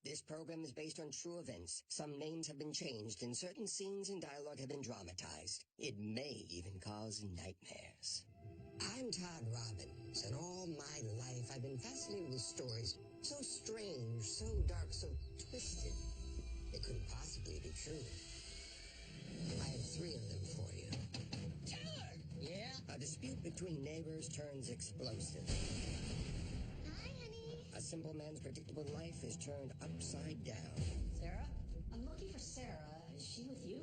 This program is based on true events. Some names have been changed, and certain scenes and dialogue have been dramatized. It may even cause nightmares. I'm Todd Robbins, and all my life I've been fascinated with stories so strange, so dark, so twisted, they couldn't possibly be true. I have 3 of them for you. Taylor! Yeah? A dispute between neighbors turns explosive. A simple man's predictable life is turned upside down. Sarah? I'm looking for Sarah. Is she with you?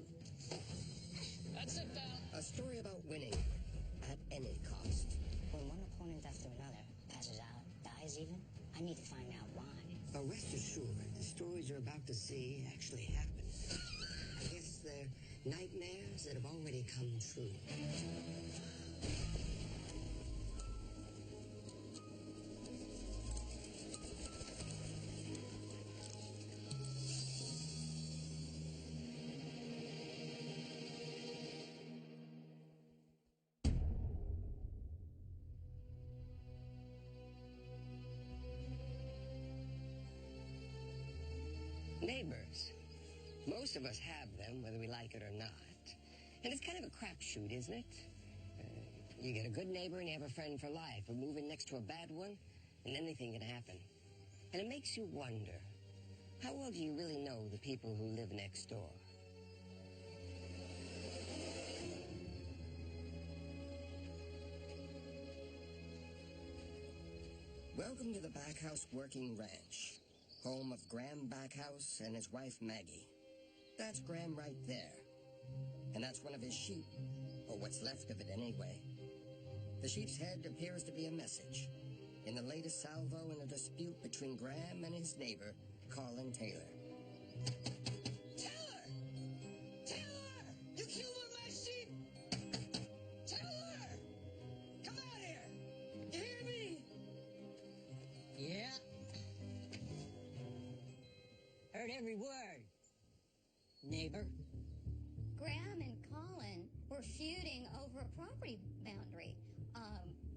That's it, pal. A story about winning at any cost. When one opponent after another passes out, dies even, I need to find out why. But rest assured, the stories you're about to see actually happen. I guess they're nightmares that have already come true. Neighbors. Most of us have them, whether we like it or not. And it's kind of a crapshoot, isn't it? You get a good neighbor and you have a friend for life. But move in next to a bad one, and anything can happen. And it makes you wonder, how well do you really know the people who live next door? Welcome to the Backhouse Working Ranch, home of Graham Backhouse and his wife Maggie. That's Graham right there. And that's one of his sheep, or what's left of it anyway. The sheep's head appears to be a message. In the latest salvo in a dispute between Graham and his neighbor, Colin Taylor. Taylor! Taylor! You killed one of my sheep! Taylor! Come out here! You hear me? Yeah? Heard every word, neighbor. Graham and Colin were feuding over a property boundary.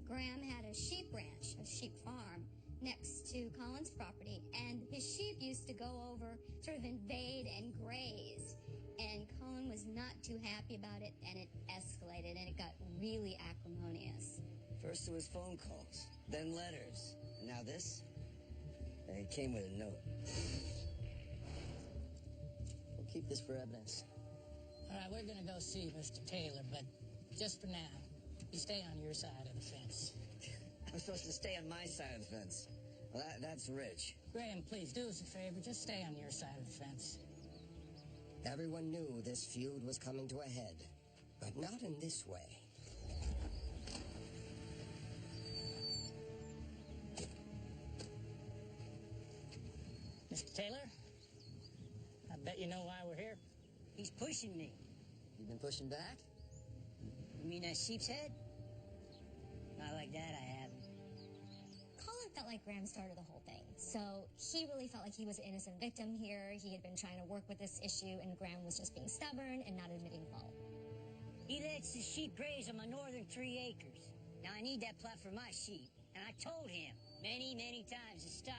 Graham had a sheep ranch, a sheep farm, next to Colin's property, and his sheep used to go over, sort of invade and graze. And Colin was not too happy about it, and it escalated, and it got really acrimonious. First it was phone calls, then letters, and now this? And it came with a note. We'll keep this for evidence. All right, we're gonna go see Mr. Taylor, but just for now, you stay on your side of the fence. I'm supposed to stay on my side of the fence. Well, that's rich. Graham, please do us a favor. Just stay on your side of the fence. Everyone knew this feud was coming to a head, but not in this way. Mr. Taylor, I bet you know why we're here. He's pushing me. You been pushing back? You mean that sheep's head? Not like that, I haven't. Colin felt like Graham started the whole thing, so he really felt like he was an innocent victim here. He had been trying to work with this issue, and Graham was just being stubborn and not admitting fault. He lets the sheep graze on my northern 3 acres. Now, I need that plot for my sheep, and I told him many, many times to stop.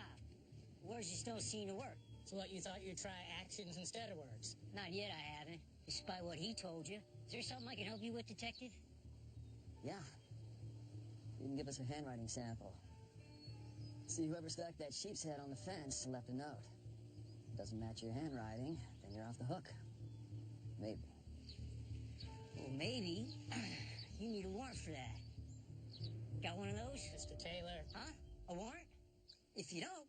Words just don't seem to work. So what, you thought you'd try actions instead of words? Not yet, I haven't, despite what he told you. Is there something I can help you with, Detective? Yeah. You can give us a handwriting sample. See, whoever stuck that sheep's head on the fence left a note. If it doesn't match your handwriting, then you're off the hook. Maybe. Well, maybe. You need a warrant for that. Got one of those? Mr. Taylor. Huh? A warrant? If you don't,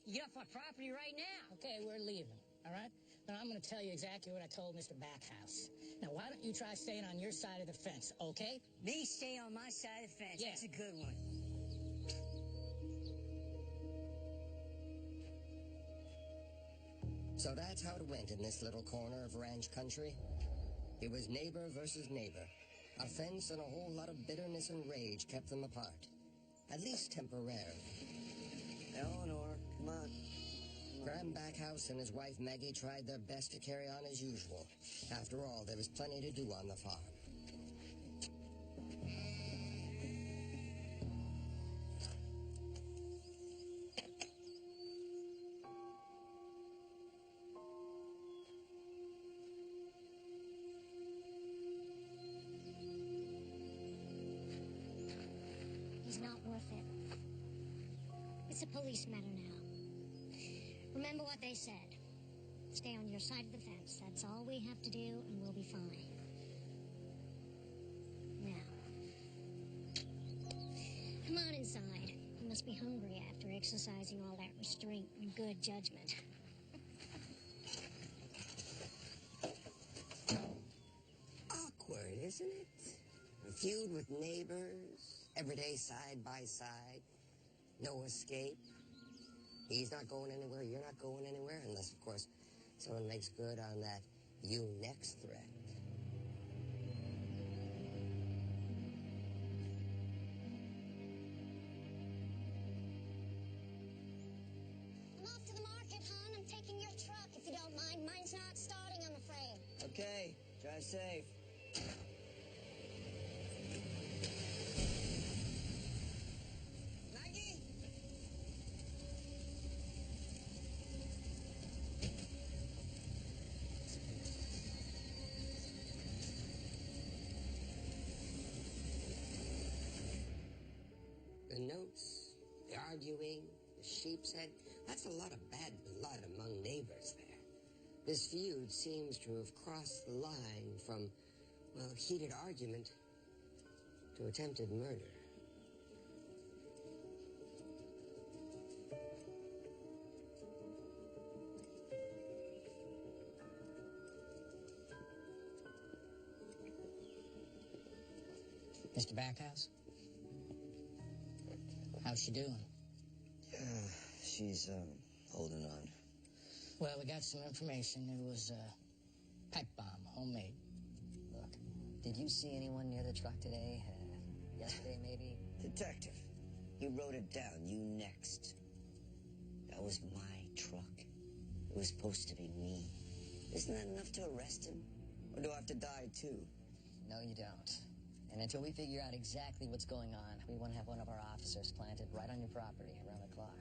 you get off my property right now. Okay, we're leaving, all right? Now, I'm going to tell you exactly what I told Mr. Backhouse. Now, why don't you try staying on your side of the fence, okay? Me stay on my side of the fence. Yeah. That's a good one. So that's how it went in this little corner of ranch country. It was neighbor versus neighbor. A fence and a whole lot of bitterness and rage kept them apart. At least temporarily. Eleanor, come on. Graham Backhouse and his wife Maggie tried their best to carry on as usual. After all, there was plenty to do on the farm. worth it. It's a police matter now. Remember what they said. Stay on your side of the fence. That's all we have to do, and we'll be fine. Now, come on inside. You must be hungry after exercising all that restraint and good judgment. Awkward, isn't it? A feud with neighbors, every day side by side, no escape. He's not going anywhere, you're not going anywhere, unless, of course, someone makes good on that you next threat. I'm off to the market, hon. I'm taking your truck, if you don't mind. Mine's not starting, I'm afraid. Okay, drive safe. Maggie? The notes, the arguing, the sheep's head, that's a lot of bad blood among neighbors there. This feud seems to have crossed the line from, well, heated argument to attempted murder. Mr. Backhouse? How's she doing? She's, holding on. Well, we got some information. It was a pipe bomb, homemade. Look, did you see anyone near the truck today? Yesterday, maybe? Detective, he wrote it down. You next. That was my truck. It was supposed to be me. Isn't that enough to arrest him? Or do I have to die, too? No, you don't. And until we figure out exactly what's going on, we want to have one of our officers planted right on your property around the clock.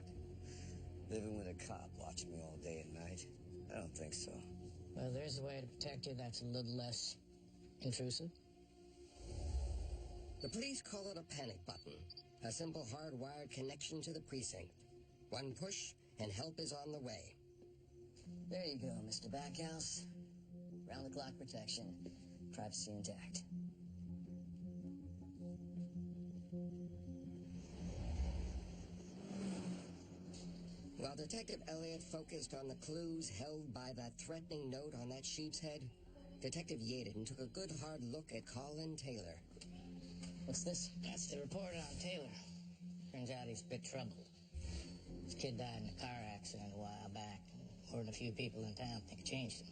Living with a cop watching me all day and night? I don't think so. Well, there's a way to protect you that's a little less intrusive. The police call it a panic button. A simple hardwired connection to the precinct. One push, and help is on the way. There you go, Mr. Backhouse. Round-the-clock protection. Privacy intact. While Detective Elliott focused on the clues held by that threatening note on that sheep's head, Detective Yaden took a good hard look at Colin Taylor. What's this? That's the report on Taylor. Turns out he's a bit troubled. His kid died in a car accident a while back. More than a few people in town think it changed him.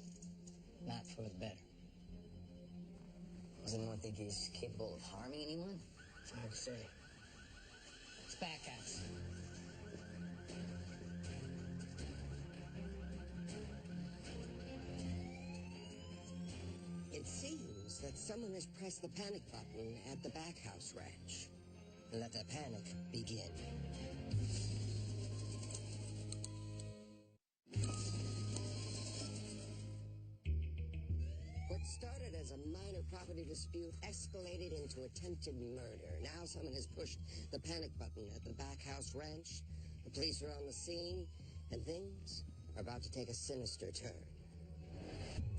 Not for the better. Does anyone think he's capable of harming anyone? It's hard to say. It's Backhouse. It seems that someone has pressed the panic button at the Backhouse Ranch. Let the panic begin. What started as a minor property dispute escalated into attempted murder. Now someone has pushed the panic button at the Backhouse Ranch. The police are on the scene, and things are about to take a sinister turn.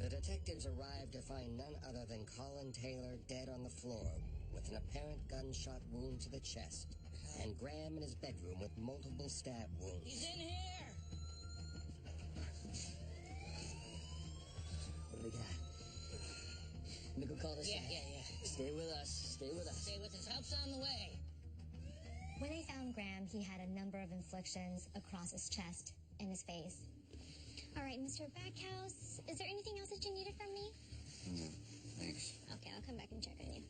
The detectives arrived to find none other than Colin Taylor dead on the floor with an apparent gunshot wound to the chest, and Graham in his bedroom with multiple stab wounds. He's in here! What do we got? Let me go call this Yeah. Stay with us. Stay with us. Stay with us. Help's on the way. When they found Graham, he had a number of inflictions across his chest and his face. All right, Mr. Backhouse, is there anything else that you needed from me? No, thanks. Okay, I'll come back and check on you.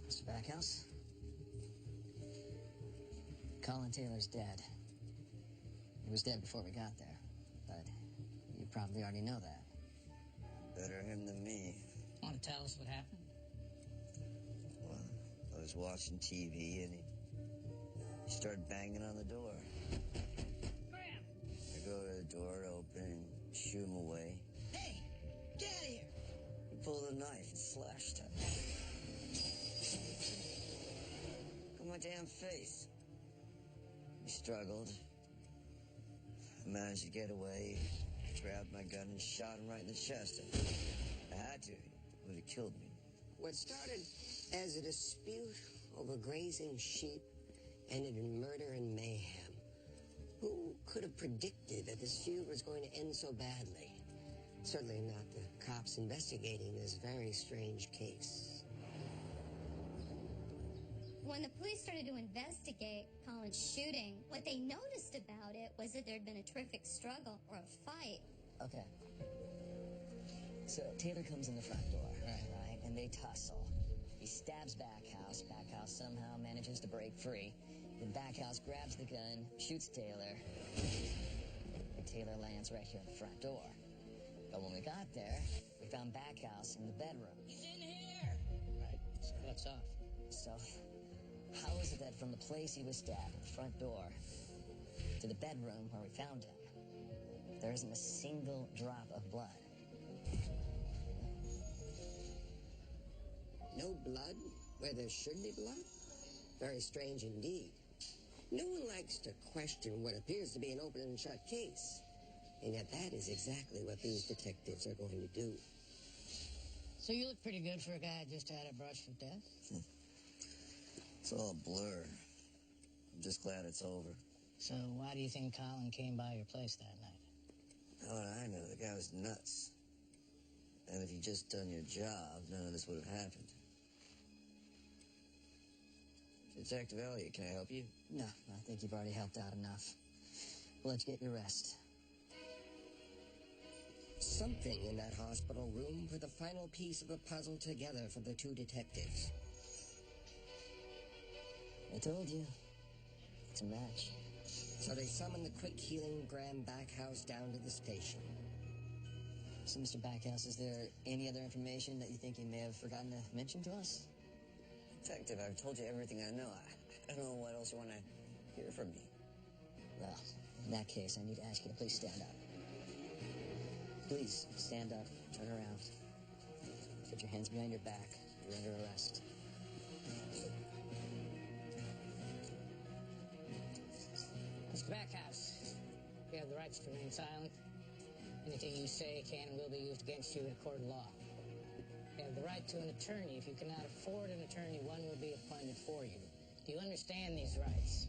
Mr. Backhouse? Colin Taylor's dead. He was dead before we got there, but you probably already know that. Better him than me. Want to tell us what happened? Well, I was watching TV and he started banging on the door. Graham! I go to the door, open, and shoo him away. Hey! Get out of here! He pulled a knife and slashed. Look at my damn face. He struggled. I managed to get away, grabbed my gun and shot him right in the chest. I had to. He would have killed me. What started as a dispute over grazing sheep ended in murder and mayhem. Who could have predicted that this feud was going to end so badly? Certainly not the cops investigating this very strange case. When the police started to investigate Colin's shooting, what they noticed about it was that there'd been a terrific struggle or a fight. Okay. So Taylor comes in the front door, right? And they tussle. He stabs Backhouse. Backhouse somehow manages to break free. Then Backhouse grabs the gun, shoots Taylor. And Taylor lands right here in the front door. But when we got there, we found Backhouse in the bedroom. He's in here! Right, so what's off? So, how is it that from the place he was stabbed, the front door, to the bedroom where we found him, there isn't a single drop of blood? No blood where there should be blood? Very strange indeed. No one likes to question what appears to be an open and shut case. And yet that is exactly what these detectives are going to do. So you look pretty good for a guy who just had a brush with death. It's all a blur. I'm just glad it's over. So why do you think Colin came by your place that night? How would I know? The guy was nuts. And if you'd just done your job, none of this would have happened. Detective Elliot, can I help you? No, I think you've already helped out enough. We'll let you get your rest. Something in that hospital room put the final piece of the puzzle together for the two detectives. I told you. It's a match. So they summoned the quick-healing Graham Backhouse down to the station. So, Mr. Backhouse, is there any other information that you think you may have forgotten to mention to us? Detective, I've told you everything I know. I don't know what else you want to hear from me. Well, in that case, I need to ask you to please stand up. Please, stand up, turn around. Put your hands behind your back. You're under arrest. Mr. Backhouse, you have the rights to remain silent. Anything you say can and will be used against you in a court of law. You have the right to an attorney. If you cannot afford an attorney, one will be appointed for you. Do you understand these rights?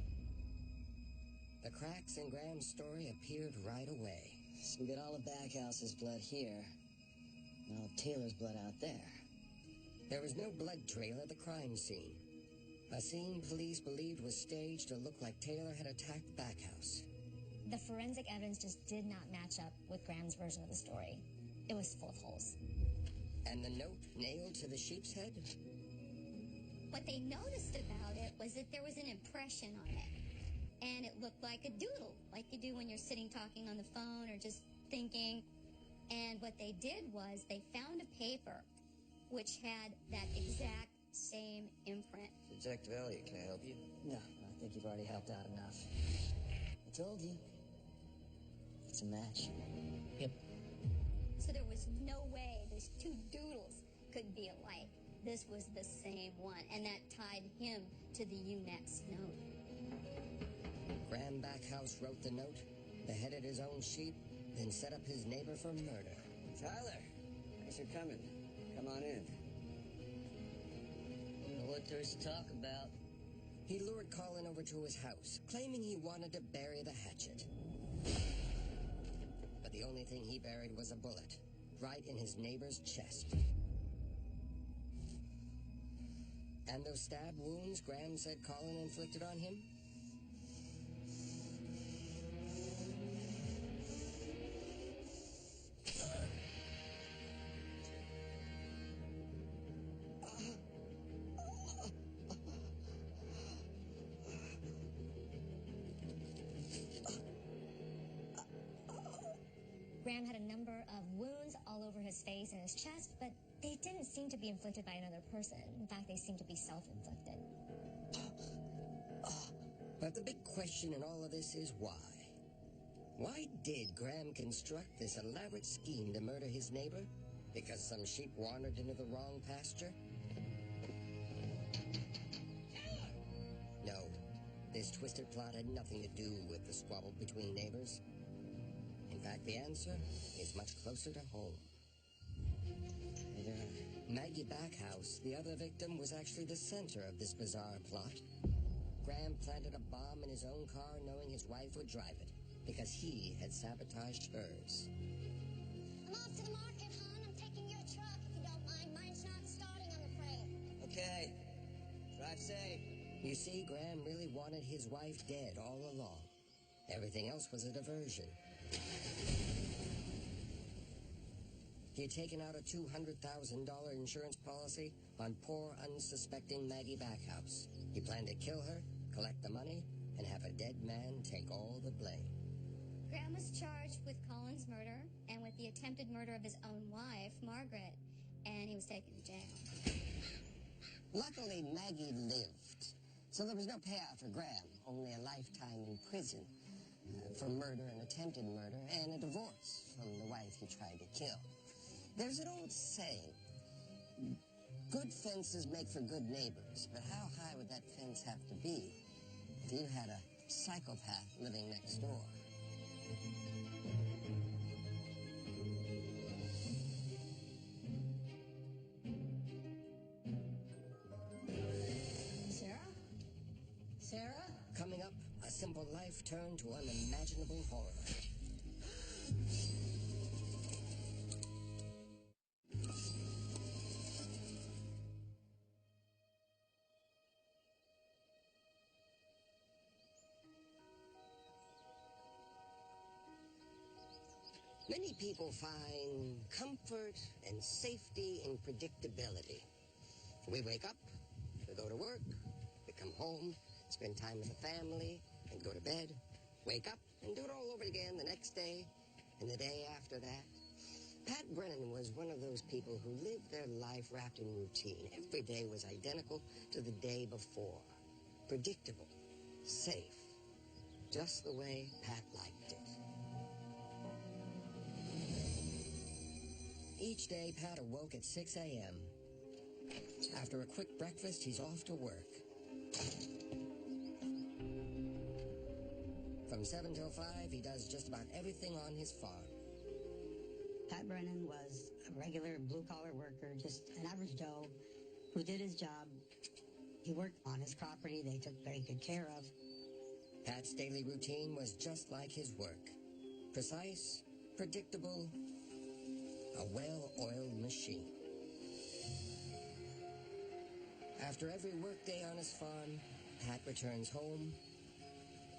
The cracks in Graham's story appeared right away. So we got all of Backhouse's blood here, and all of Taylor's blood out there. There was no blood trail at the crime scene. A scene police believed was staged to look like Taylor had attacked Backhouse. The forensic evidence just did not match up with Graham's version of the story. It was full of holes. And the note nailed to the sheep's head? What they noticed about it was that there was an impression on it. And it looked like a doodle, like you do when you're sitting talking on the phone or just thinking. And what they did was they found a paper which had that exact same imprint. Detective Elliot, can I help you? No, I think you've already helped out enough. I told you. It's a match. Yep. So there was no way these two doodles could be alike. This was the same one, and that tied him to the "you next" note. Graham Backhouse wrote the note, beheaded his own sheep, then set up his neighbor for murder. Tyler, thanks for coming. Come on in. I don't know what there's to talk about. He lured Colin over to his house, claiming he wanted to bury the hatchet. But the only thing he buried was a bullet, right in his neighbor's chest. And those stab wounds Graham said Colin inflicted on him? Graham had a number of wounds all over his face and his chest, but they didn't seem to be inflicted by another person. In fact, they seemed to be self-inflicted. But the big question in all of this is why? Why did Graham construct this elaborate scheme to murder his neighbor? Because some sheep wandered into the wrong pasture? No, this twisted plot had nothing to do with the squabble between neighbors. In fact, the answer is much closer to home. Maggie Backhouse, the other victim, was actually the center of this bizarre plot. Graham planted a bomb in his own car knowing his wife would drive it, because he had sabotaged hers. I'm off to the market, hon. I'm taking your truck, if you don't mind. Mine's not starting, I'm afraid. Okay. Drive safe. You see, Graham really wanted his wife dead all along. Everything else was a diversion. He had taken out a $200,000 insurance policy on poor, unsuspecting Maggie Backhouse. He planned to kill her, collect the money, and have a dead man take all the blame. Graham was charged with Colin's murder and with the attempted murder of his own wife, Margaret, and he was taken to jail. Luckily, Maggie lived, so there was no payout for Graham, only a lifetime in prison for murder and attempted murder, and a divorce from the wife he tried to kill. There's an old saying, good fences make for good neighbors, but how high would that fence have to be if you had a psychopath living next door? Sarah? Sarah? Coming up, a simple life turned to unimaginable horror. Many people find comfort and safety in predictability. We wake up, we go to work, we come home, spend time with the family, and go to bed, wake up, and do it all over again the next day, and the day after that. Pat Brennan was one of those people who lived their life wrapped in routine. Every day was identical to the day before. Predictable, safe, just the way Pat liked it. Each day, Pat awoke at 6 a.m. After a quick breakfast, he's off to work. From 7 till 5, he does just about everything on his farm. Pat Brennan was a regular blue-collar worker, just an average Joe who did his job. He worked on his property they took very good care of. Pat's daily routine was just like his work. Precise, predictable, a well-oiled machine. After every workday on his farm, Pat returns home,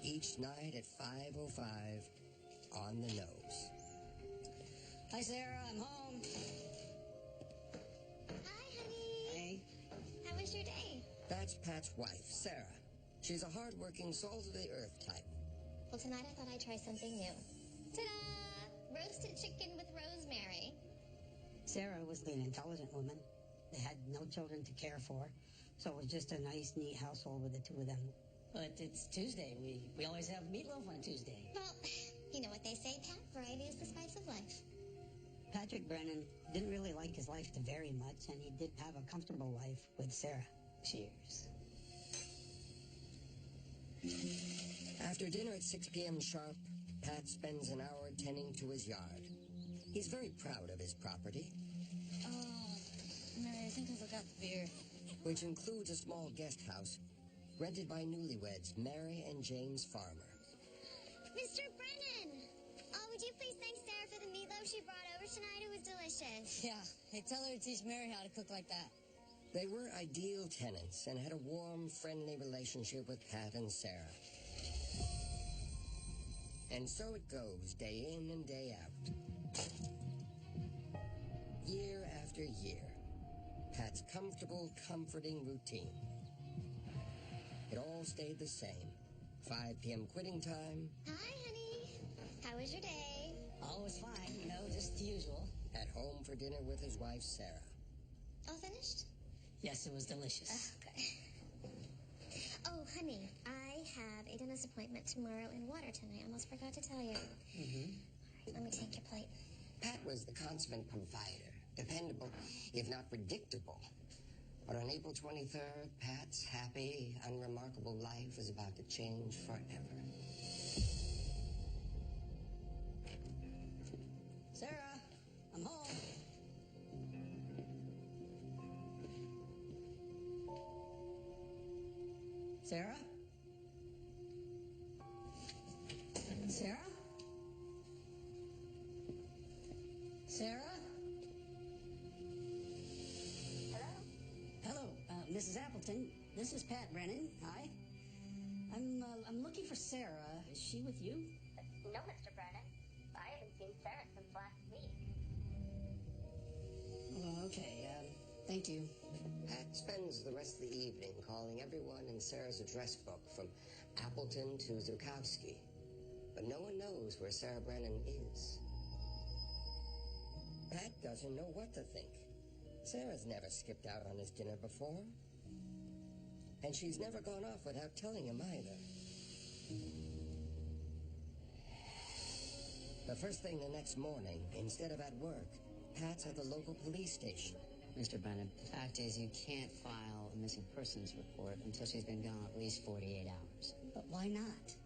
each night at 5:05 on the nose. Hi, Sarah. I'm home. Hi, honey. Hey. How was your day? That's Pat's wife, Sarah. She's a hard-working, salt-of-the-earth type. Well, tonight I thought I'd try something new. Ta-da! Roasted chicken with rosemary. Sarah was an intelligent woman. They had no children to care for, so it was just a nice, neat household with the two of them. But it's Tuesday. We always have meatloaf on Tuesday. Well, you know what they say, Pat? Variety is the spice of life. Patrick Brennan didn't really like his life very much, and he did have a comfortable life with Sarah. Cheers. After dinner at 6 p.m. sharp, Pat spends an hour tending to his yard. He's very proud of his property. Oh, Mary, I think I forgot the beer. Which includes a small guest house rented by newlyweds Mary and James Farmer. Mr. Brennan! Oh, would you please thank Sarah for the meatloaf she brought over tonight? It was delicious. Yeah, hey, tell her to teach Mary how to cook like that. They were ideal tenants and had a warm, friendly relationship with Pat and Sarah. And so it goes, day in and day out. Year after year, Pat's comfortable, comforting routine. It all stayed the same. 5 p.m. quitting time. Hi, honey. How was your day? Always fine, just the usual. At home for dinner with his wife, Sarah. All finished? Yes, it was delicious. Okay. Oh, honey, I have a dentist appointment tomorrow in Waterton. I almost forgot to tell you. Mm-hmm. All right, let me take your plate. Pat was the consummate provider. dependable, if not predictable. But on April 23rd, Pat's happy, unremarkable life is about to change forever. Sarah, I'm home. Sarah? Sarah? Sarah? Hello, Mrs. Appleton. This is Pat Brennan. Hi. I'm looking for Sarah. Is she with you? No, Mr. Brennan. I haven't seen Sarah since last week. Oh, okay, thank you. Pat spends the rest of the evening calling everyone in Sarah's address book from Appleton to Zukowski. But no one knows where Sarah Brennan is. Pat doesn't know what to think. Sarah's never skipped out on his dinner before. And she's never gone off without telling him either. The first thing the next morning, instead of at work, Pat's at the local police station. Mr. Brennan, the fact is you can't file a missing persons report until she's been gone at least 48 hours. But why not?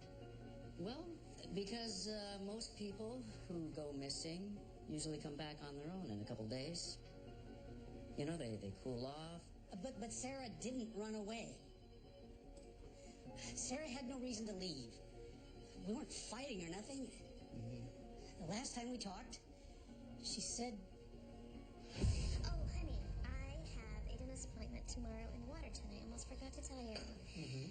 Well, because most people who go missing usually come back on their own in a couple days. You know, they cool off. But Sarah didn't run away. Sarah had no reason to leave. We weren't fighting or nothing. Mm-hmm. The last time we talked, she said... Oh, honey, I have a dentist appointment tomorrow in Waterton. I almost forgot to tell you. Mm-hmm.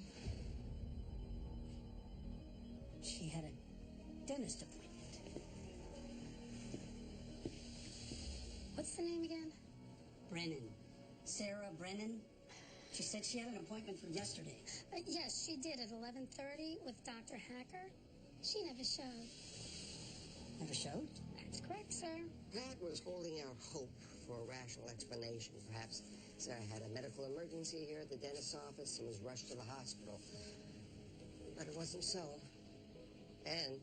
She had a dentist appointment. What's the name again? Brennan. Sarah Brennan. She said she had an appointment for yesterday. Yes, she did at 11:30 with Dr. Hacker. She never showed. Never showed? That's correct, sir. Pat was holding out hope for a rational explanation. Perhaps Sarah had a medical emergency here at the dentist's office and was rushed to the hospital. But it wasn't so. And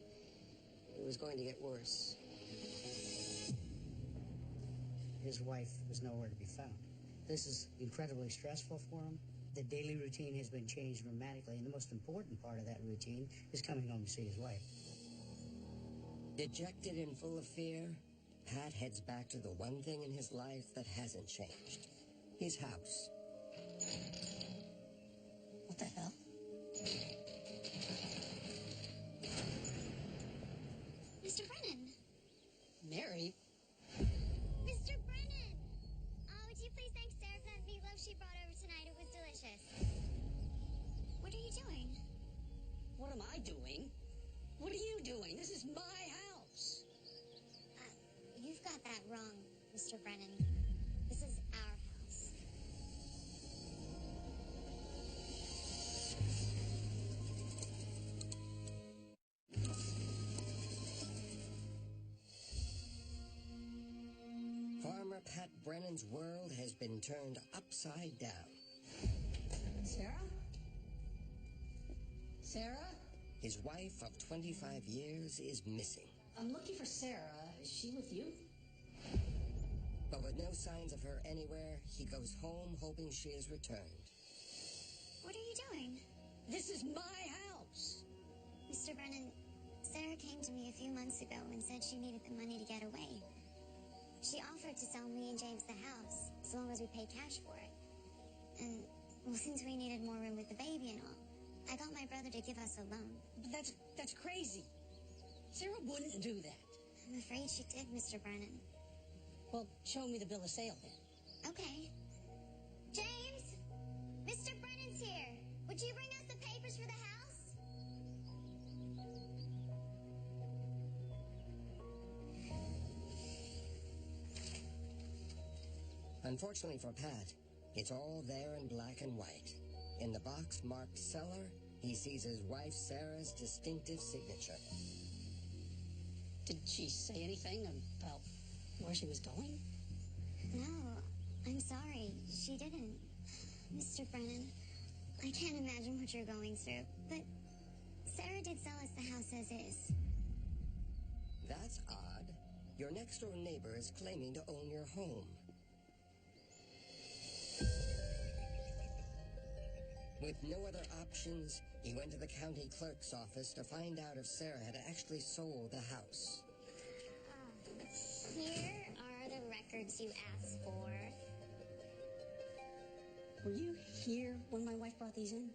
it was going to get worse. His wife was nowhere to be found. This is incredibly stressful for him. The daily routine has been changed dramatically, and the most important part of that routine is coming home to see his wife. Dejected and full of fear, Pat heads back to the one thing in his life that hasn't changed. His house. What the hell? Mr. Brennan. Mary? Mr. Brennan! Oh, would you please thank Sarah for that meatloaf she brought over tonight? It was delicious. What are you doing? What am I doing? What are you doing? This is my house. You've got that wrong, Mr. Brennan. This is our house. Farmer Pat Brennan's world has been turned upside down. Sarah? Sarah? His wife of 25 years is missing. I'm looking for Sarah. Is she with you? But with no signs of her anywhere, he goes home hoping she has returned. What are you doing? This is my house. Mr. Brennan, Sarah came to me a few months ago and said she needed the money to get away. She offered to sell me and James the house, as long as we paid cash for it. And, well, since we needed more room with the baby and all, I got my brother to give us a loan. But that's crazy. Sarah wouldn't do that. I'm afraid she did, Mr. Brennan. Well, show me the bill of sale then. Okay. James! Mr. Brennan's here. Would you bring us the papers for the house? Unfortunately for Pat, it's all there in black and white. In the box marked seller, he sees his wife Sarah's distinctive signature. Did she say anything about where she was going? No, I'm sorry. She didn't. Mr. Brennan, I can't imagine what you're going through, but Sarah did sell us the house as is. That's odd. your next-door neighbor is claiming to own your home. With no other options, he went to the county clerk's office to find out if Sarah had actually sold the house. Here are the records you asked for. Were you here when my wife brought these in?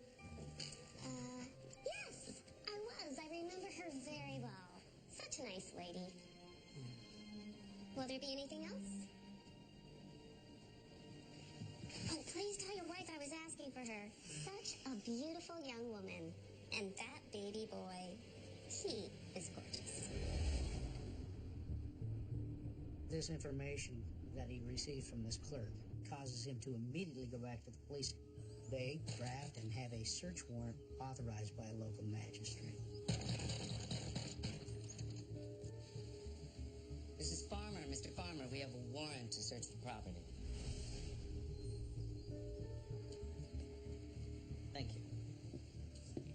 Yes, I was. I remember her very well. Such a nice lady. Will there be anything else? Oh, please tell your wife I was asking for her. Such a beautiful young woman. And that baby boy, he is gorgeous. This information that he received from this clerk causes him to immediately go back to the police. They draft and have a search warrant authorized by a local magistrate. This is Farmer. Mr. Farmer, we have a warrant to search the property. Thank you.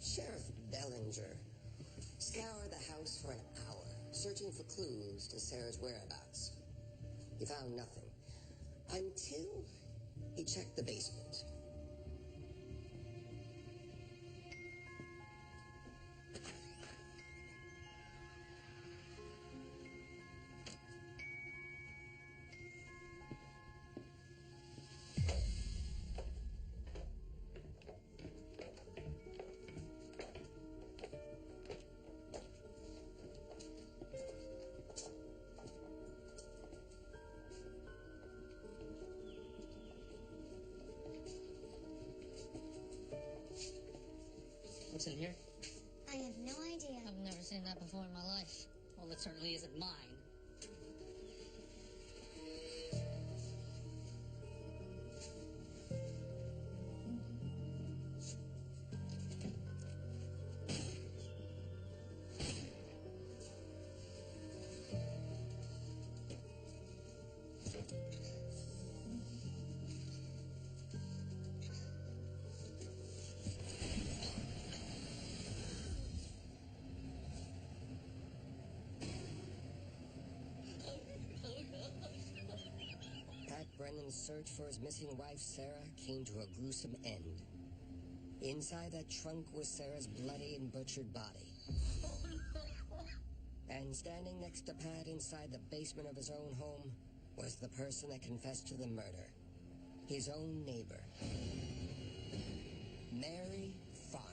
Sheriff Bellinger scoured the house for an hour, searching for clues to Sarah's whereabouts. He found nothing, until he checked the basement. What's in here? I have no idea. I've never seen that before in my life. Well, it certainly isn't mine. Pat Brennan's search for his missing wife, Sarah, came to a gruesome end. Inside that trunk was Sarah's bloody and butchered body. And standing next to Pat inside the basement of his own home was the person that confessed to the murder. His own neighbor. Mary Farmer.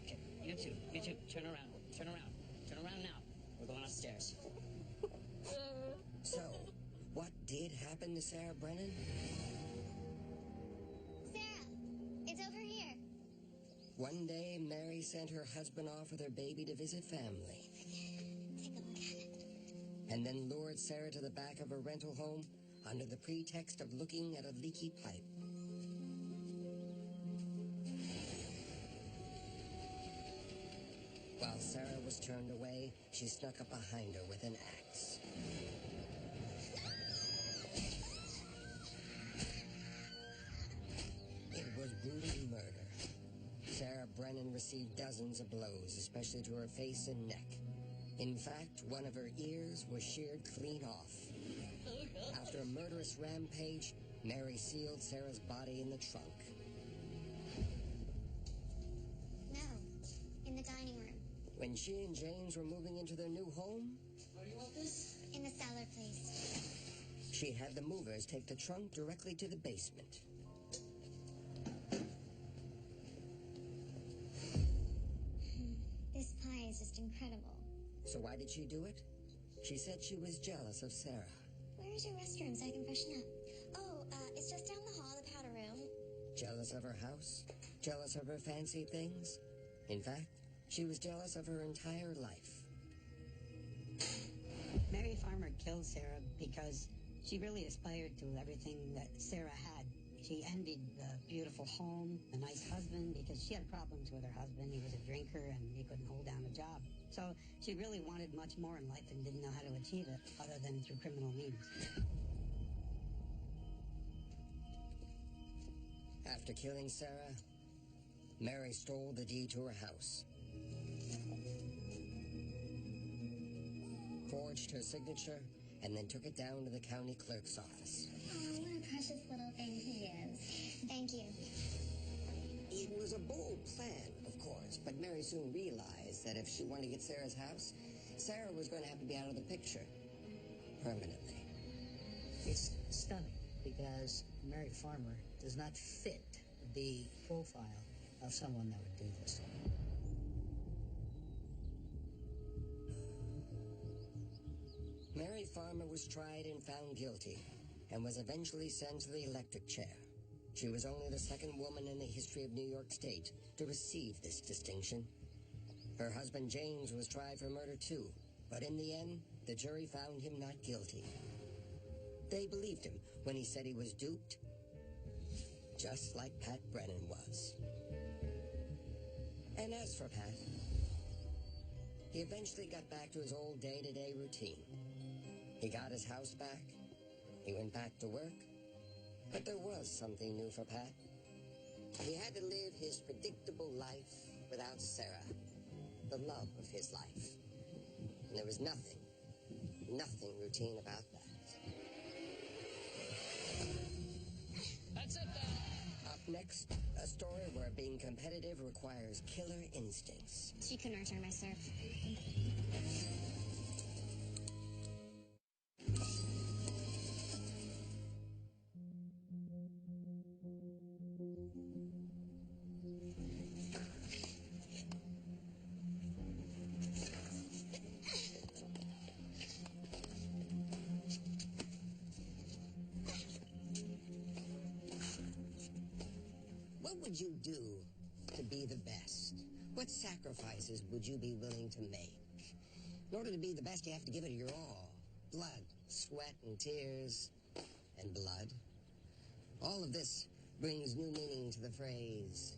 Okay, you two, turn around. Turn around now. We're going upstairs. So, what did happen to Sarah Brennan? Sarah, it's over here. One day, Mary sent her husband off with her baby to visit family. Take a look at it. And then lured Sarah to the back of her rental home under the pretext of looking at a leaky pipe. While Sarah was turned away, she snuck up behind her with an axe. It was brutal murder. Sarah Brennan received dozens of blows, especially to her face and neck. In fact, one of her ears was sheared clean off. After a murderous rampage, Mary sealed Sarah's body in the trunk. No, in the dining room. When she and James were moving into their new home, Where do you want this? In the cellar, please. she had the movers take the trunk directly to the basement. This pie is just incredible. So why did she do it? She said she was jealous of Sarah. Where's your restroom so I can freshen up? Oh, it's just down the hall, the powder room. Jealous of her house? Jealous of her fancy things? In fact, she was jealous of her entire life. Mary Farmer killed Sarah because she really aspired to everything that Sarah had. She envied the beautiful home, the nice husband, because she had problems with her husband. He was a drinker and he couldn't hold down a job. So she really wanted much more in life and didn't know how to achieve it other than through criminal means. After killing Sarah, Mary stole the deed to her house, forged her signature, and then took it down to the county clerk's office. Oh, what a precious little thing he is. Thank you. It was a bold plan, of course, but Mary soon realized that if she wanted to get Sarah's house, Sarah was going to have to be out of the picture permanently. It's stunning because Mary Farmer does not fit the profile of someone that would do this. Mary Farmer was tried and found guilty and was eventually sent to the electric chair. She was only the second woman in the history of New York State to receive this distinction. Her husband James was tried for murder too, but in the end, the jury found him not guilty. They believed him when he said he was duped, just like Pat Brennan was. And as for Pat, he eventually got back to his old day-to-day routine. He got his house back, he went back to work, but there was something new for Pat. He had to live his predictable life without Sarah, the love of his life. And there was nothing routine about that. That's it, then. Up next, a story where being competitive requires killer instincts. She can return my serve. What would you do to be the best? What sacrifices would you be willing to make? In order to be the best, you have to give it your all. Blood, sweat, and tears, and blood. All of this brings new meaning to the phrase,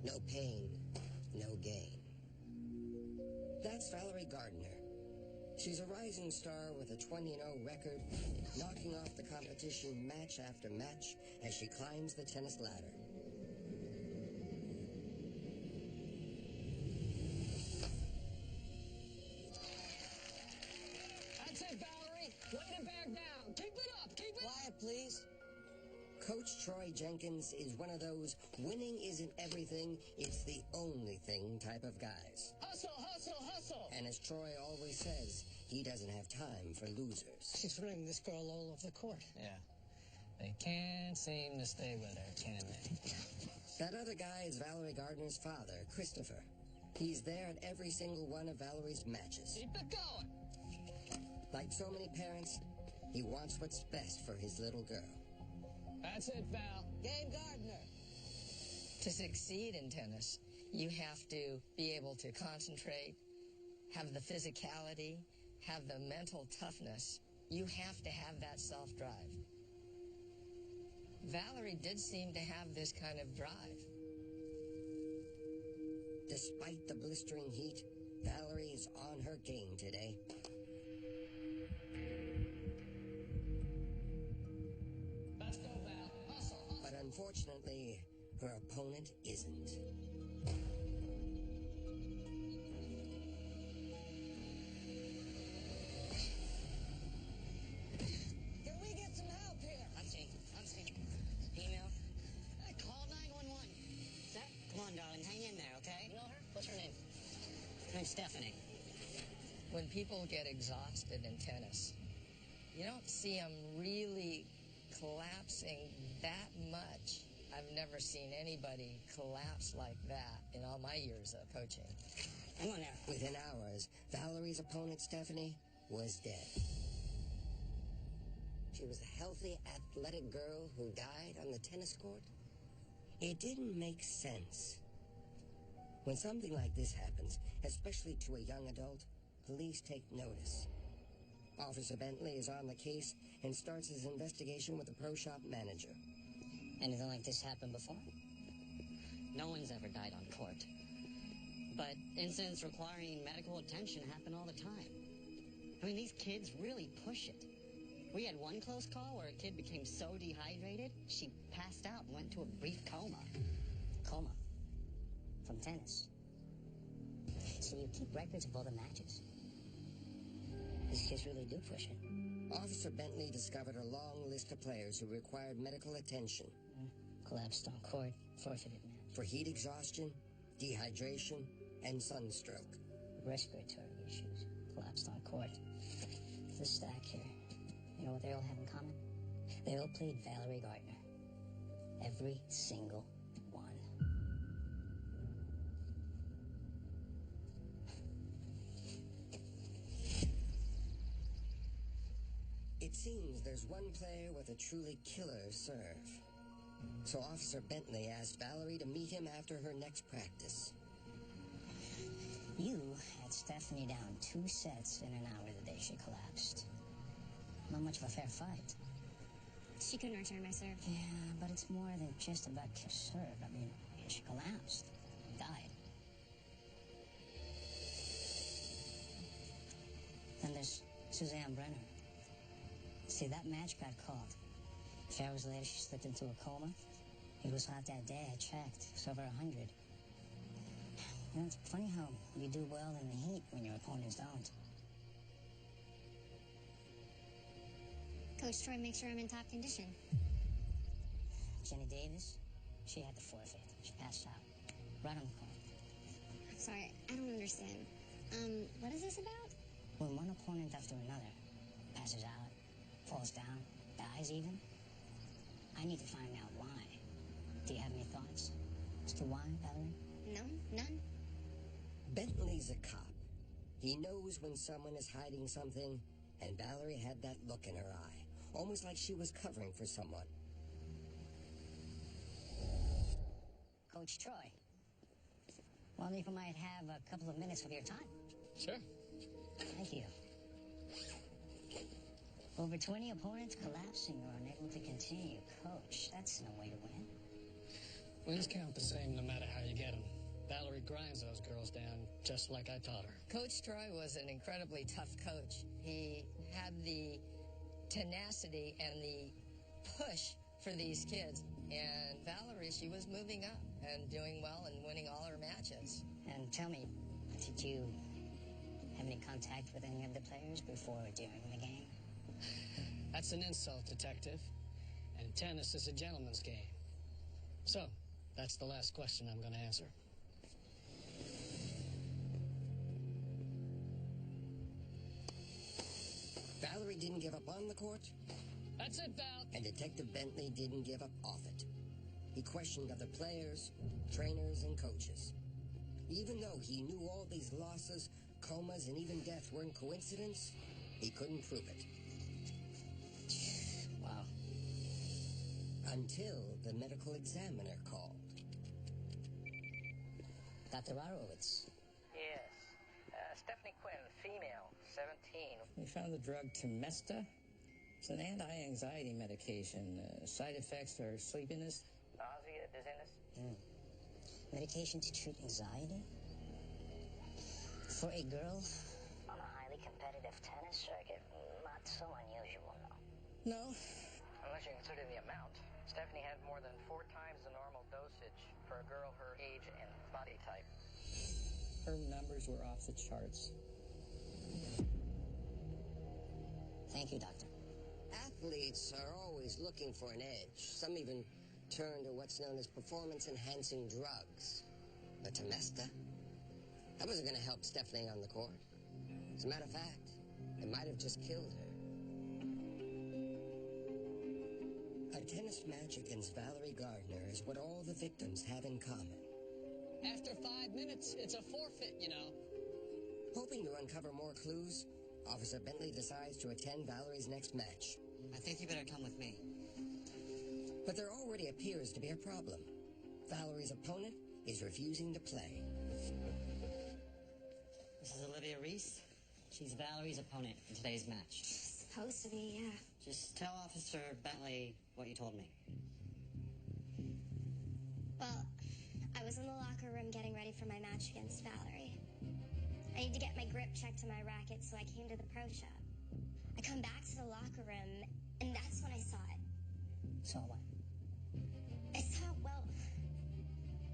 no pain, no gain. That's Valerie Gardner. She's a rising star with a 20-0 record, knocking off the competition match after match as she climbs the tennis ladder. That's it, Valerie. Lay it back down. Keep it up. Keep it up. Quiet, please. Coach Troy Jenkins is one of those winning isn't everything, it's the only thing type of guys. Hustle, hustle, hustle. And as Troy always says, he doesn't have time for losers. She's running this girl all over the court. Yeah. They can't seem to stay with her, can they? That other guy is Valerie Gardner's father, Christopher. He's there at every single one of Valerie's matches. Keep it going. Like so many parents, he wants what's best for his little girl. That's it, Val. Gabe Gardner. To succeed in tennis, you have to be able to concentrate, have the physicality, have the mental toughness. You have to have that self-drive. Valerie did seem to have this kind of drive. Despite the blistering heat, Valerie is on her game today. Let's go, Val. Hustle, hustle. But unfortunately, her opponent isn't. Can we get some help here? Unseen. Email? Call 911. Set? Come on, darling. Hang in there, okay? You know her? What's her name? Her name's Stephanie. When people get exhausted in tennis, you don't see them really collapsing that much. I've never seen anybody collapse like that in all my years of coaching. Hang on there. Within hours, Valerie's opponent, Stephanie, was dead. She was a healthy, athletic girl who died on the tennis court. It didn't make sense. When something like this happens, especially to a young adult, police take notice. Officer Bentley is on the case and starts his investigation with the pro shop manager. Anything like this happened before? No one's ever died on court. But incidents requiring medical attention happen all the time. I mean, these kids really push it. We had one close call where a kid became so dehydrated, she passed out and went into a brief coma. Coma. From tennis. So you keep records of all the matches. These kids really do push it. Officer Bentley discovered a long list of players who required medical attention. Collapsed on court, forfeited man. For heat exhaustion, dehydration, and sunstroke. Respiratory issues, collapsed on court. The stack here. You know what they all have in common? They all played Valerie Gardner. Every single one. It seems there's one player with a truly killer serve. So Officer Bentley asked Valerie to meet him after her next practice. You had Stephanie down 2 sets in an hour the day she collapsed. Not much of a fair fight. She couldn't return my serve. Yeah, but it's more than just about your serve. I mean, she collapsed. Died. Then there's Suzanne Brenner. See, that match got called. A few hours later, she slipped into a coma. It was hot that day. I checked. It's over 100. You know, it's funny how you do well in the heat when your opponents don't. Coach Troy makes sure I'm in top condition. Jenny Davis, she had to forfeit. She passed out. Right on the court. I'm sorry, I don't understand. What is this about? When one opponent after another passes out, falls down, dies even, I need to find out why. Do you have any thoughts as to why, Valerie? No, none. Bentley's a cop. He knows when someone is hiding something, and Valerie had that look in her eye, almost like she was covering for someone. Coach Troy, wondering if I might have a couple of minutes of your time. Sure. Thank you. Over 20 opponents collapsing or unable to continue. Coach, that's no way to win. Wins count the same no matter how you get them. Valerie grinds those girls down just like I taught her. Coach Troy was an incredibly tough coach. He had the tenacity and the push for these kids. And Valerie, she was moving up and doing well and winning all her matches. And tell me, did you have any contact with any of the players before or during the game? That's an insult, detective. And tennis is a gentleman's game. So, that's the last question I'm going to answer. Valerie didn't give up on the court. That's it, Val. And Detective Bentley didn't give up off it. He questioned other players, trainers, and coaches. Even though he knew all these losses, comas, and even death weren't coincidence, he couldn't prove it. Wow. Until the medical examiner called. Dr. Arowitz. Yes. Stephanie Quinn, female, 17. We found the drug Temesta. It's an anti-anxiety medication. Side effects are sleepiness. Nausea, dizziness. Medication to treat anxiety? For a girl? On a highly competitive tennis circuit, not so unusual, no. No. Unless you consider the amount. Stephanie had more than 4 times the normal dosage for a girl her age and body type. Her numbers were off the charts. Thank you, Doctor. Athletes are always looking for an edge. Some even turn to what's known as performance-enhancing drugs. But Temesta? That wasn't going to help Stephanie on the court. As a matter of fact, it might have just killed her. A tennis match against Valerie Gardner is what all the victims have in common. After 5 minutes, it's a forfeit, you know. Hoping to uncover more clues, Officer Bentley decides to attend Valerie's next match. I think you better come with me. But there already appears to be a problem. Valerie's opponent is refusing to play. This is Olivia Reese. She's Valerie's opponent in today's match. Supposed to be, yeah. Just tell Officer Bentley what you told me. Well, I was in the locker room getting ready for my match against Valerie. I need to get my grip checked to my racket, so I came to the pro shop. I come back to the locker room, and that's when I saw it. Saw what? I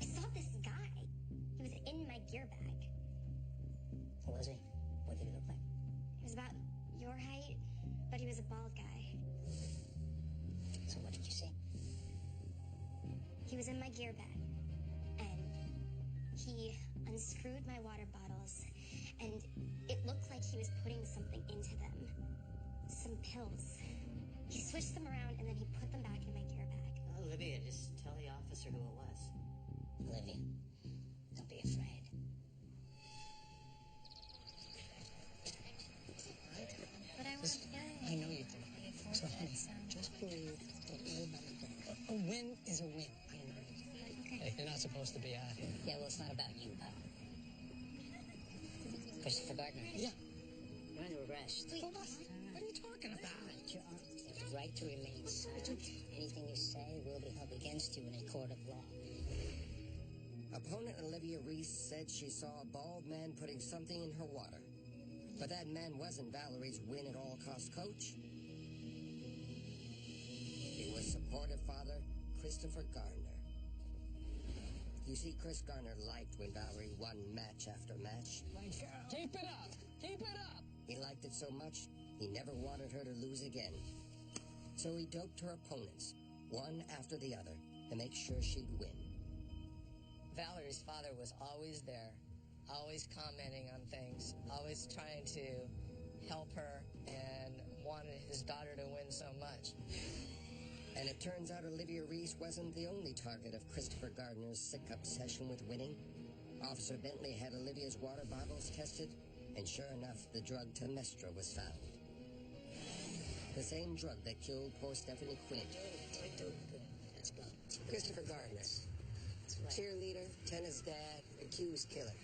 saw this guy. He was in my gear bag. Who was he? What did he look like? He was about your height, but he was a bald guy. So what did you see? He was in my gear bag, and he unscrewed my water bottles, and it looked like he was putting something into them. Some pills. He switched them around, and then he put them back in my gear bag. Olivia, just tell the officer who it was. Olivia, don't be afraid. But I want to play. I know you do. So, honey, just breathe. Don't worry about it. A win is a win. I know you do. Okay. Hey, you're not supposed to be out here. Yeah, well, it's not about you, pal. Christopher Gardner. Yeah. You're under arrest. Hold on. What are you talking about? You have the right to remain silent. Anything you say will be held against you in a court of law. Opponent Olivia Reese said she saw a bald man putting something in her water. But that man wasn't Valerie's win-at-all-cost coach. It was supportive father, Christopher Gardner. You see, Chris Gardner liked when Valerie won match after match. Keep it up. Keep it up. He liked it so much, he never wanted her to lose again. So he doped her opponents, one after the other, to make sure she'd win. Valerie's father was always there, always commenting on things, always trying to help her, and wanted his daughter to win so much. And it turns out Olivia Reese wasn't the only target of Christopher Gardner's sick obsession with winning. Officer Bentley had Olivia's water bottles tested, and sure enough, the drug Temestra was found. The same drug that killed poor Stephanie Quinn. Let's go. Christopher Gardner. Cheerleader, tennis dad, accused killer.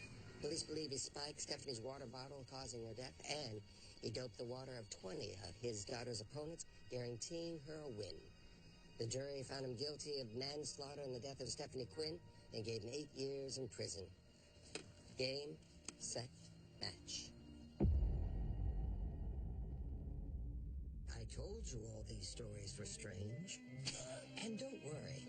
Police believe he spiked Stephanie's water bottle, causing her death, and he doped the water of 20 of his daughter's opponents, guaranteeing her a win. The jury found him guilty of manslaughter in the death of Stephanie Quinn and gave him 8 years in prison. Game, set, match. I told you all these stories were strange. And don't worry,